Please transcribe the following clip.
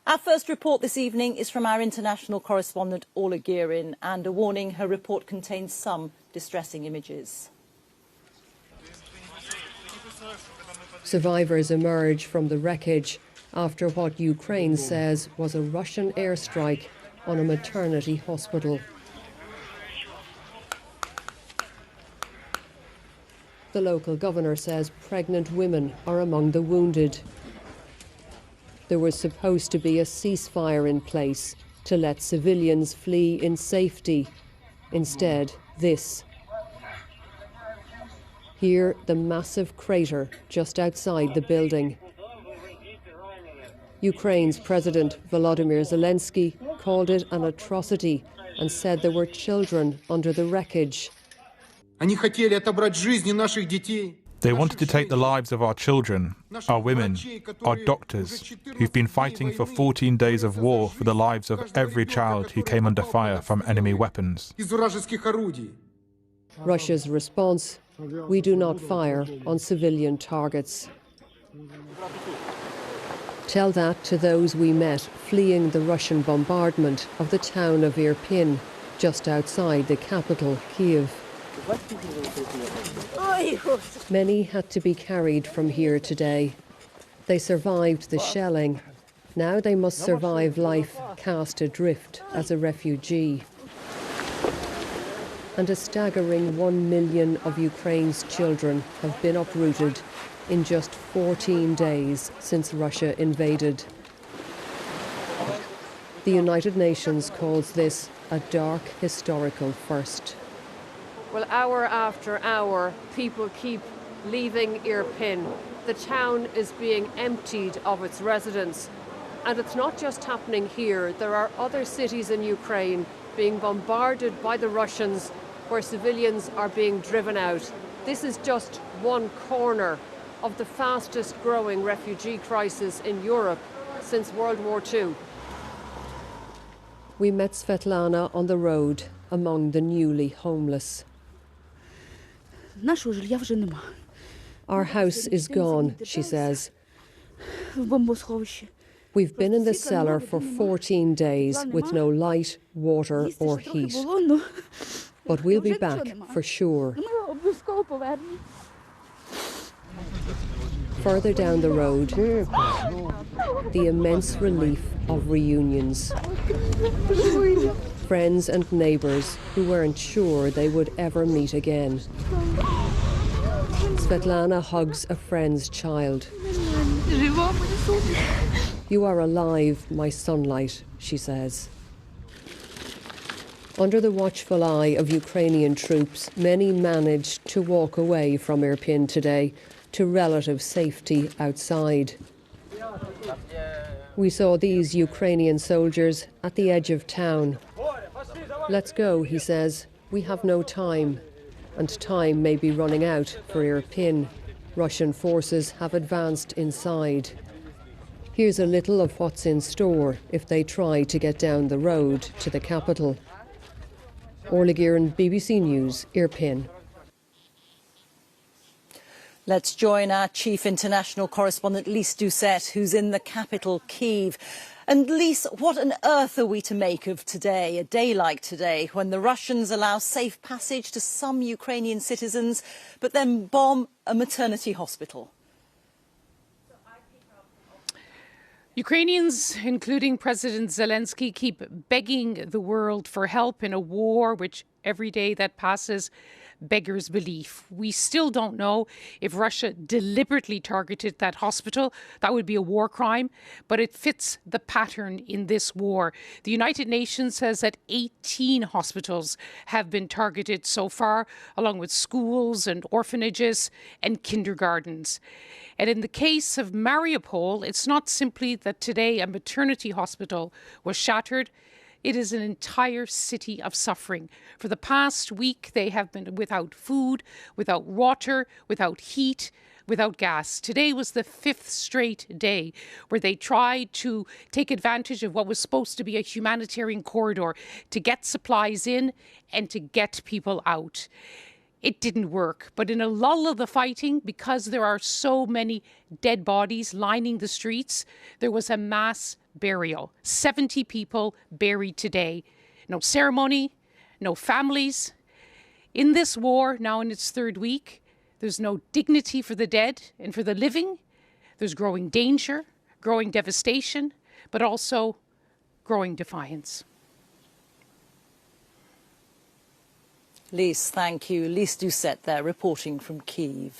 Our first report this evening is from our international correspondent, Orla Guerin, and a warning: her report contains some distressing images. Survivors emerge from the wreckage after what Ukraine says was a Russian airstrike on a maternity hospital. The local governor says pregnant women are among the wounded. There was supposed to be a ceasefire in place to let civilians flee in safety. Instead, this. Here, the massive crater just outside the building. Ukraine's President Volodymyr Zelensky called it an atrocity and said there were children under the wreckage. They wanted to take the lives of our children, our women, our doctors, who've been fighting for 14 days of war for the lives of every child who came under fire from enemy weapons. Russia's response: we do not fire on civilian targets. Tell that to those we met fleeing the Russian bombardment of the town of Irpin, just outside the capital, Kyiv. Many had to be carried from here today. They survived the shelling. Now they must survive life cast adrift as a refugee. And a staggering 1 million of Ukraine's children have been uprooted in just 14 days since Russia invaded. The United Nations calls this a dark historical first. Well, hour after hour, people keep leaving Irpin. The town is being emptied of its residents. And it's not just happening here. There are other cities in Ukraine being bombarded by the Russians where civilians are being driven out. This is just one corner of the fastest growing refugee crisis in Europe since World War II. We met Svetlana on the road among the newly homeless. Our house is gone, she says. We've been in the cellar for 14 days with no light, water or heat. But we'll be back for sure. Further down the road, the immense relief of reunions. Friends and neighbours who weren't sure they would ever meet again. Svetlana hugs a friend's child. You are alive, my sunlight, she says. Under the watchful eye of Ukrainian troops, many managed to walk away from Irpin today to relative safety outside. We saw these Ukrainian soldiers at the edge of town. Let's go, he says. We have no time. And time may be running out for Irpin. Russian forces have advanced inside. Here's a little of what's in store if they try to get down the road to the capital. Orla Guerin, BBC News, Irpin. Let's join our chief international correspondent, Lise Doucette, who's in the capital, Kyiv. And Lise, what on earth are we to make of today, a day like today, when the Russians allow safe passage to some Ukrainian citizens, but then bomb a maternity hospital? Ukrainians, including President Zelensky, keep begging the world for help in a war which every day that passes beggars belief. We still don't know if Russia deliberately targeted that hospital. That would be a war crime, but it fits the pattern in this war. The United Nations says that 18 hospitals have been targeted so far, along with schools and orphanages and kindergartens. And in the case of Mariupol, it's not simply that today a maternity hospital was shattered. It is an entire city of suffering. For the past week, they have been without food, without water, without heat, without gas. Today was the 5th straight day where they tried to take advantage of what was supposed to be a humanitarian corridor to get supplies in and to get people out. it didn't work. But in a lull of the fighting, because there are so many dead bodies lining the streets, there was a mass burial. 70 people buried today. No ceremony, no families. In this war, now in its third week, there's no dignity for the dead and for the living. There's growing danger, growing devastation, but also growing defiance. Lise, thank you. Lise Doucette there, reporting from Kyiv.